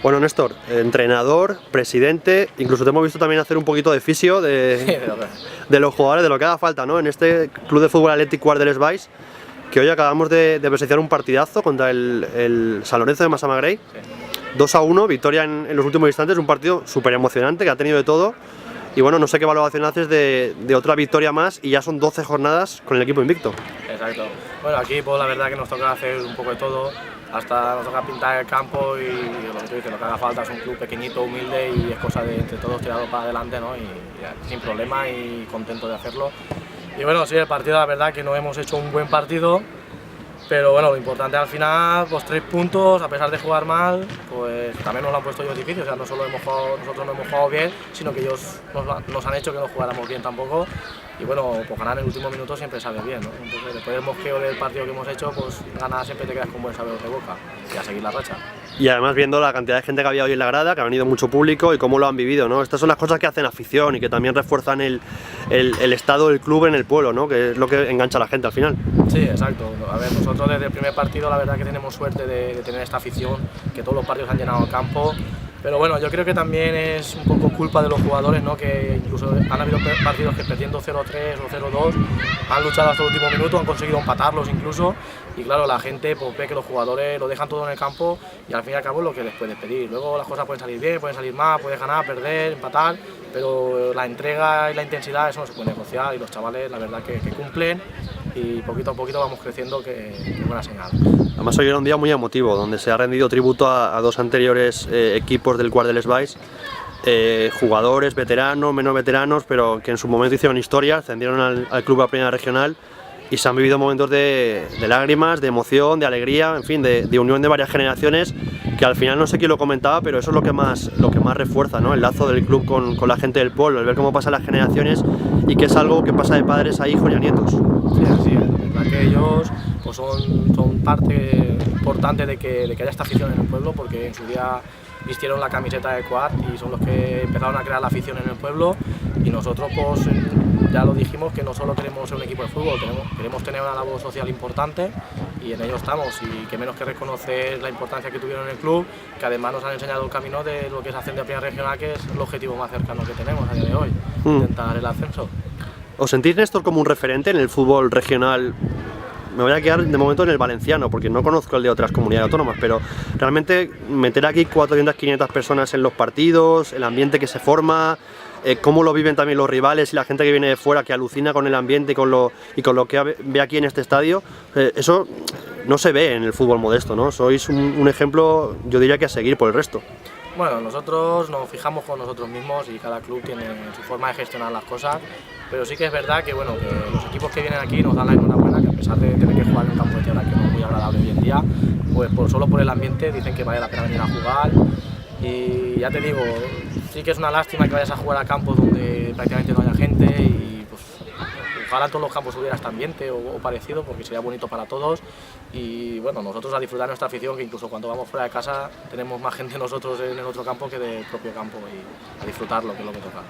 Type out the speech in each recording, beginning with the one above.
Bueno, Néstor, entrenador, presidente, incluso te hemos visto también hacer un poquito de fisio de los jugadores, de lo que haga falta, ¿no? En este Club de Fútbol Athletic Guard de Les Valls, que hoy acabamos de presenciar un partidazo contra el San Lorenzo de Massamagrell. 2-1, victoria en los últimos instantes, un partido súper emocionante que ha tenido de todo. Y bueno, no sé qué valoración haces de otra victoria más y ya son 12 jornadas con el equipo invicto. Exacto. Bueno, aquí pues la verdad que nos toca hacer un poco de todo, hasta nos toca pintar el campo y lo que tú dices, lo que haga falta es un club pequeñito, humilde y es cosa de entre todos tirarlo para adelante, ¿no? Y ya, sin problema y contento de hacerlo. Y bueno, sí, el partido la verdad que no hemos hecho un buen partido, pero bueno, lo importante al final, pues 3 puntos, a pesar de jugar mal, pues también nos lo han puesto ellos difícil, o sea, no solo nosotros no hemos jugado bien, sino que ellos nos han hecho que no jugáramos bien tampoco. Y bueno, pues ganar en el último minuto siempre sabe bien, ¿no? Entonces, después del mosqueo del partido que hemos hecho, pues ganar siempre te quedas con buen sabor de boca y a seguir la racha. Y además viendo la cantidad de gente que había hoy en la grada, que ha venido mucho público y cómo lo han vivido, ¿no? Estas son las cosas que hacen afición y que también refuerzan el estado del club en el pueblo, ¿no? Que es lo que engancha a la gente al final. Sí, exacto. A ver, nosotros desde el primer partido la verdad que tenemos suerte de tener esta afición, que todos los partidos han llenado el campo. Pero bueno, yo creo que también es un poco culpa de los jugadores, ¿no? Que incluso han habido partidos que perdiendo 0-3 o 0-2 han luchado hasta el último minuto, han conseguido empatarlos incluso. Y claro, la gente pues, ve que los jugadores lo dejan todo en el campo y al fin y al cabo es lo que les puedes pedir. Luego las cosas pueden salir bien, pueden salir mal, puedes ganar, perder, empatar, pero la entrega y la intensidad eso no se puede negociar y los chavales la verdad que cumplen y poquito a poquito vamos creciendo, que es buena señal. Además hoy era un día muy emotivo, donde se ha rendido tributo a dos anteriores equipos del Guard de Les Valls, jugadores, veteranos, menos veteranos, pero que en su momento hicieron historia, ascendieron al club a primera regional y se han vivido momentos de lágrimas, de emoción, de alegría, en fin, de unión de varias generaciones, que al final no sé quién lo comentaba, pero eso es lo que más refuerza, ¿no? El lazo del club con la gente del pueblo, el ver cómo pasan las generaciones y que es algo que pasa de padres a hijos y a nietos. Sí, así es. La verdad que ellos pues son parte importante de que haya esta afición en el pueblo, porque en su día vistieron la camiseta de Quart y son los que empezaron a crear la afición en el pueblo y nosotros pues ya lo dijimos que no solo queremos ser un equipo de fútbol, queremos tener una labor social importante y en ello estamos y que menos que reconocer la importancia que tuvieron en el club, que además nos han enseñado el camino de lo que es ascender a primera regional, que es el objetivo más cercano que tenemos a día de hoy, intentar el ascenso. ¿Os sentís, Néstor, como un referente en el fútbol regional? Me voy a quedar de momento en el valenciano, porque no conozco el de otras comunidades autónomas, pero realmente meter aquí 400, 500 personas en los partidos, el ambiente que se forma, cómo lo viven también los rivales y la gente que viene de fuera, que alucina con el ambiente y con lo que ve aquí en este estadio, eso no se ve en el fútbol modesto, ¿no? Sois un ejemplo, yo diría que a seguir por el resto. Bueno, nosotros nos fijamos con nosotros mismos y cada club tiene su forma de gestionar las cosas, pero sí que es verdad que, bueno, que los equipos que vienen aquí nos dan la enhorabuena, que a pesar de tener que jugar en un campo de tierra que no es muy agradable hoy en día, pues solo por el ambiente dicen que vale la pena venir a jugar y ya te digo, sí que es una lástima que vayas a jugar a campos donde prácticamente no haya gente y pues ojalá en todos los campos hubiera este ambiente o parecido, porque sería bonito para todos y bueno, nosotros a disfrutar nuestra afición, que incluso cuando vamos fuera de casa tenemos más gente nosotros en el otro campo que del propio campo y a disfrutarlo, que es lo que toca.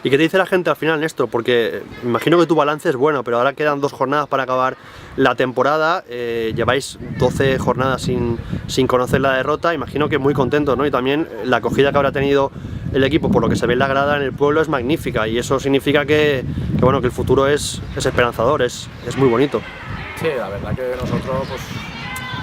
¿Y qué te dice la gente al final, Néstor? Porque me imagino que tu balance es bueno, pero ahora quedan 2 jornadas para acabar la temporada, lleváis 12 jornadas sin conocer la derrota, imagino que muy contentos, ¿no? Y también la acogida que habrá tenido el equipo, por lo que se ve en la grada en el pueblo, es magnífica y eso significa que bueno, que el futuro es esperanzador, es muy bonito. Sí, la verdad que nosotros, pues,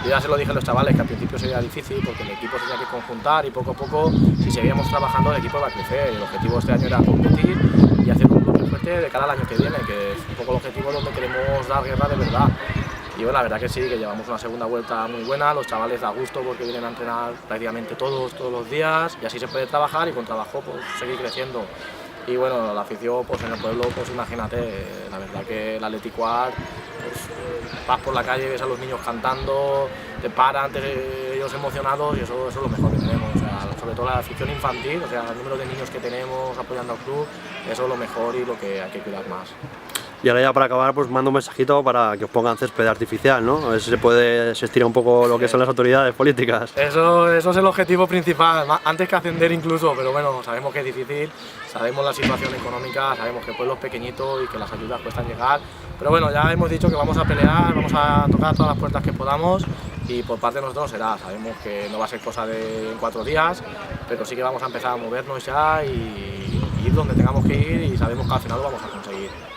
yo ya se lo dije a los chavales que al principio sería difícil porque el equipo se tenía que conjuntar y poco a poco, si seguíamos trabajando, el equipo va a crecer. El objetivo de este año era competir y hacer un club fuerte de cara al año que viene, que es un poco el objetivo donde queremos dar guerra de verdad. Y bueno, la verdad que sí, que llevamos una segunda vuelta muy buena, los chavales da gusto porque vienen a entrenar prácticamente todos los días y así se puede trabajar y con trabajo pues seguir creciendo. Y bueno, la afición pues en el pueblo, pues imagínate, la verdad que el Athletic Guard, pues vas por la calle, ves a los niños cantando, te paran, ellos emocionados y eso es lo mejor que tenemos. O sea, sobre todo la afición infantil, o sea, el número de niños que tenemos apoyando al club, eso es lo mejor y lo que hay que cuidar más. Y ahora ya para acabar, pues mando un mensajito para que os pongan césped artificial, ¿no? A ver si se estira un poco lo que son las autoridades políticas. Eso es el objetivo principal, antes que ascender incluso, pero bueno, sabemos que es difícil, sabemos la situación económica, sabemos que pueblos pequeñitos y que las ayudas cuestan llegar, pero bueno, ya hemos dicho que vamos a pelear, vamos a tocar todas las puertas que podamos y por parte de nosotros será, sabemos que no va a ser cosa de en 4 días, pero sí que vamos a empezar a movernos ya y ir donde tengamos que ir y sabemos que al final lo vamos a conseguir.